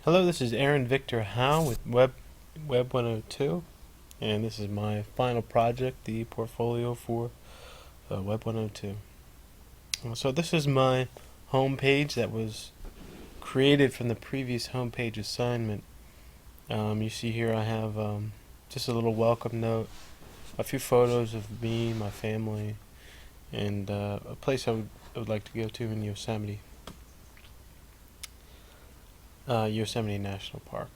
Hello, this is Aaron Victor Howe with Web 102, and this is my final project, the portfolio for Web 102. So this is my home page that was created from the previous homepage assignment. You see here I have just a little welcome note, a few photos of me, my family, and a place I would like to go to in Yosemite National Park.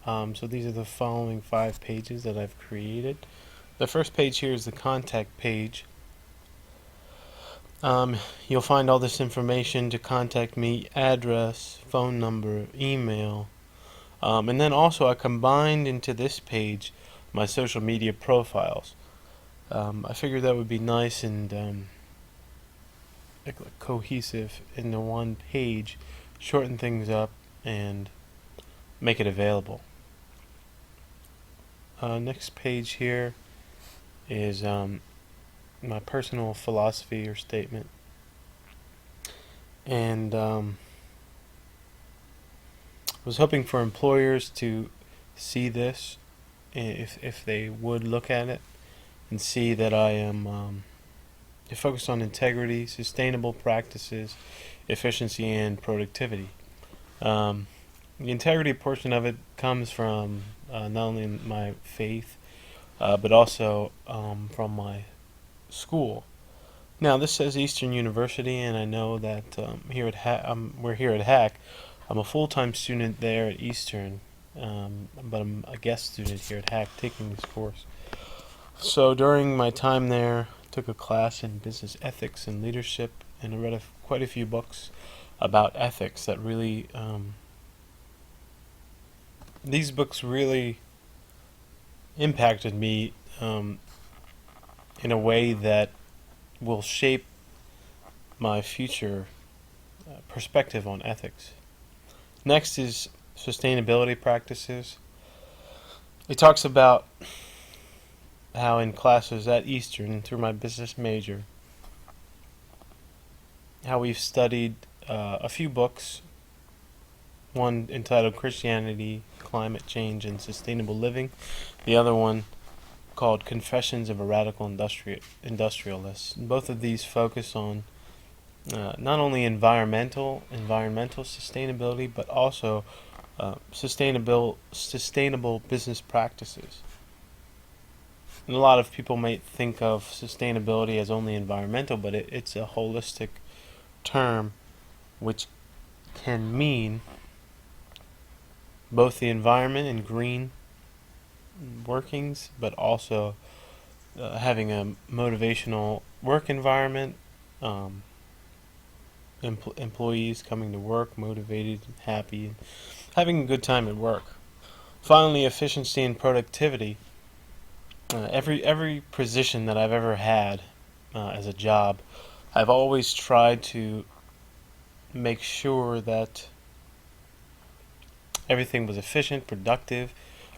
So these are the following 5 pages that I've created. The first page here is the contact page. You'll find all this information to contact me: address, phone number, email, and then also I combined into this page my social media profiles. I figured that would be nice and like cohesive into one page, shorten things up, and make it available. Next page here is my personal philosophy or statement, and was hoping for employers to see this, if they would look at it and see that I am focused on integrity, sustainable practices, efficiency, and productivity. The integrity portion of it comes from not only my faith, but also from my school. Now, this says Eastern University, and I know that we're here at Hack. I'm a full-time student there at Eastern, but I'm a guest student here at Hack taking this course. So during my time there, I took a class in business ethics and leadership, and I read quite a few books about ethics that really these books really impacted me in a way that will shape my future perspective on ethics. Next is sustainability practices. It talks about how in classes at Eastern, through my business major, how we've studied a few books, one entitled Christianity, Climate Change, and Sustainable Living, the other one called Confessions of a Radical Industrialist. And both of these focus on not only environmental sustainability, but also sustainable business practices. And a lot of people might think of sustainability as only environmental, but it's a holistic term which can mean both the environment and green workings, but also having a motivational work environment, employees coming to work motivated, happy, and having a good time at work. Finally, efficiency and productivity. Every position that I've ever had as a job, I've always tried to make sure that everything was efficient, productive,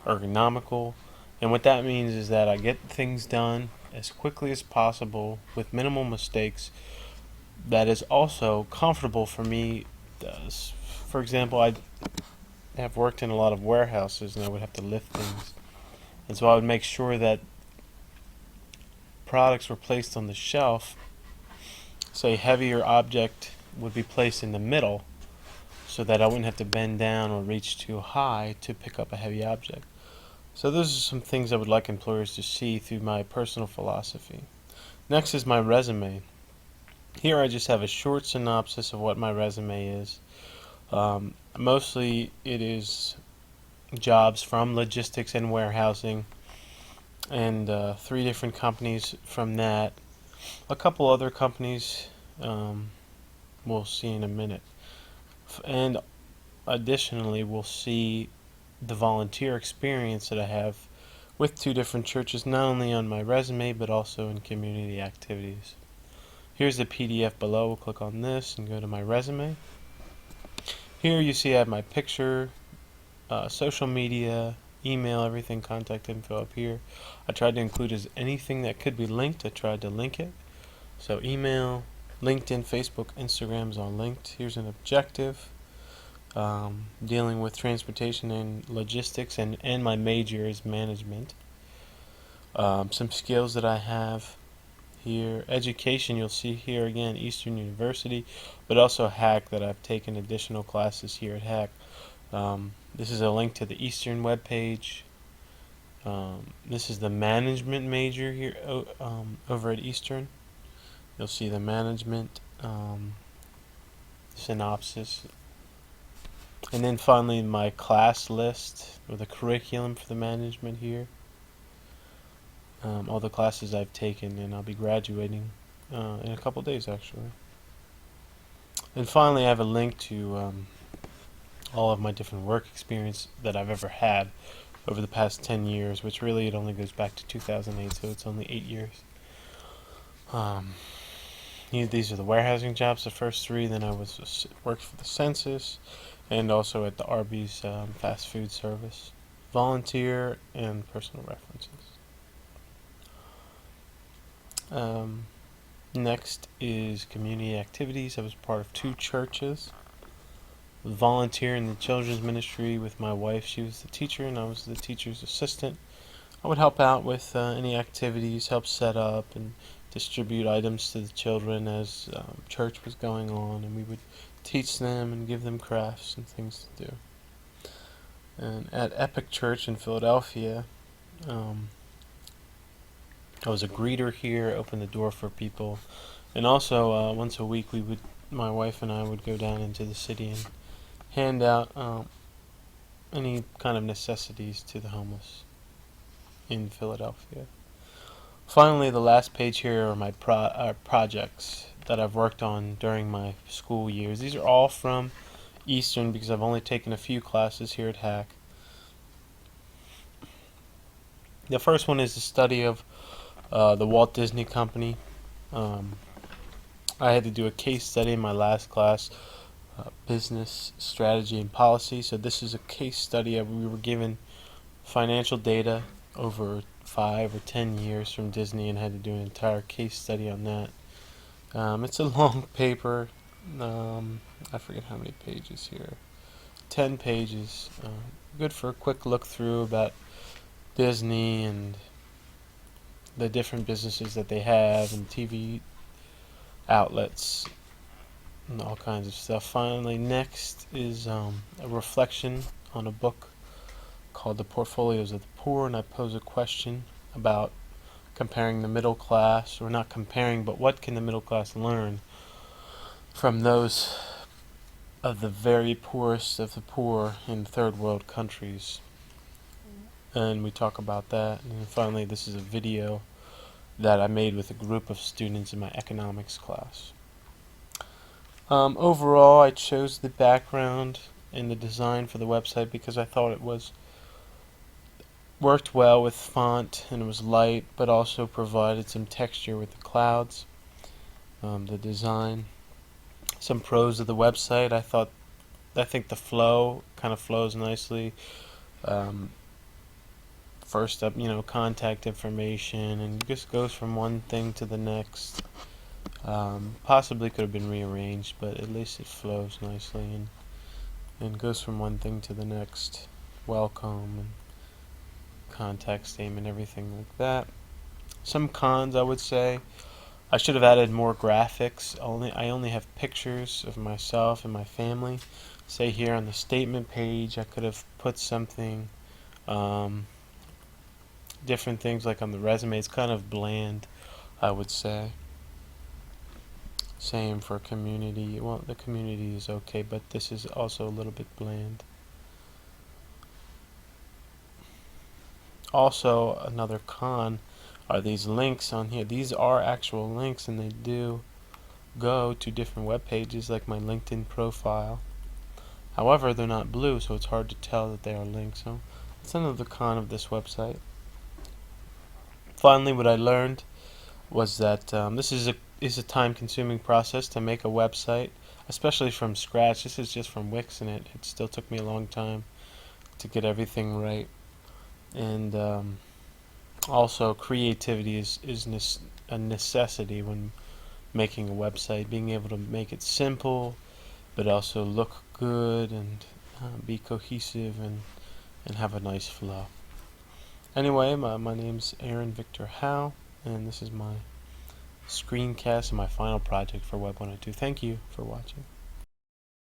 ergonomical, and what that means is that I get things done as quickly as possible with minimal mistakes. That is also comfortable for me. For example, I have worked in a lot of warehouses and I would have to lift things, and so I would make sure that products were placed on the shelf. Say a heavier object would be placed in the middle, so that I wouldn't have to bend down or reach too high to pick up a heavy object. So those are some things I would like employers to see through my personal philosophy. Next is my resume. Here I just have a short synopsis of what my resume is. Mostly it is jobs from logistics and warehousing, and 3 different companies from that. A couple other companies we'll see in a minute. And additionally, we'll see the volunteer experience that I have with 2 different churches, not only on my resume, but also in community activities. Here's the PDF below. We'll click on this and go to my resume. Here you see I have my picture, social media, email, everything, contact info up here. I tried to include anything that could be linked. I tried to link it. So email, LinkedIn, Facebook, Instagram is all linked. Here's an objective. dealing with transportation and logistics, and my major is management. Some skills that I have here: education, you'll see here again, Eastern University, but also Hack, that I've taken additional classes here at Hack. This is a link to the Eastern webpage. This is the management major here over at Eastern. You'll see the management synopsis. And then finally my class list, or the curriculum for the management here. All the classes I've taken, and I'll be graduating in a couple days actually. And finally I have a link to all of my different work experience that I've ever had over the past 10 years, which really it only goes back to 2008, so it's only 8 years. These are the warehousing jobs, the first 3. Then I worked for the census, and also at the Arby's fast food service. Volunteer and personal references. Next is community activities. I was part of 2 churches. Volunteer in the children's ministry with my wife. She was the teacher and I was the teacher's assistant. I would help out with any activities, help set up and distribute items to the children as church was going on, and we would teach them and give them crafts and things to do. And at Epic Church in Philadelphia, I was a greeter here, opened the door for people, and also once a week my wife and I would go down into the city and hand out any kind of necessities to the homeless in Philadelphia. Finally, the last page here are my projects that I've worked on during my school years. These are all from Eastern because I've only taken a few classes here at Hack. The first one is the study of the Walt Disney Company. I had to do a case study in my last class, business strategy and policy. So this is a case study. We were given financial data over 5 or 10 years from Disney and had to do an entire case study on that. It's a long paper. I forget how many pages here. 10 pages. Good for a quick look through about Disney and the different businesses that they have and TV outlets and all kinds of stuff. Finally, next is a reflection on a book called The Portfolios of the Poor, and I pose a question about comparing the middle class, or not comparing, but what can the middle class learn from those of the very poorest of the poor in third world countries. And we talk about that. And finally, this is a video that I made with a group of students in my economics class. Overall, I chose the background and the design for the website because I thought it worked well with font and it was light, but also provided some texture with the clouds. The design, some pros of the website. I think the flow kind of flows nicely. First up, contact information, and it just goes from one thing to the next. Possibly could have been rearranged, but at least it flows nicely and goes from one thing to the next. Welcome and contact statement, everything like that. Some cons, I would say, I should have added more graphics. I only have pictures of myself and my family. Say here on the statement page, I could have put something. Different things like on the resume. It's kind of bland, I would say. Same for community. Well, the community is okay, but this is also a little bit bland. Also, another con are these links on here. These are actual links, and they do go to different web pages, like my LinkedIn profile. However, they're not blue, so it's hard to tell that they are links. So that's another con of this website. Finally, what I learned was that this is a time-consuming process to make a website, especially from scratch. This is just from Wix, and it still took me a long time to get everything right. And also, creativity is a necessity when making a website. Being able to make it simple, but also look good and be cohesive and have a nice flow. Anyway, my name's Aaron Victor Howe, and this is my screencast and my final project for Web 102. Thank you for watching.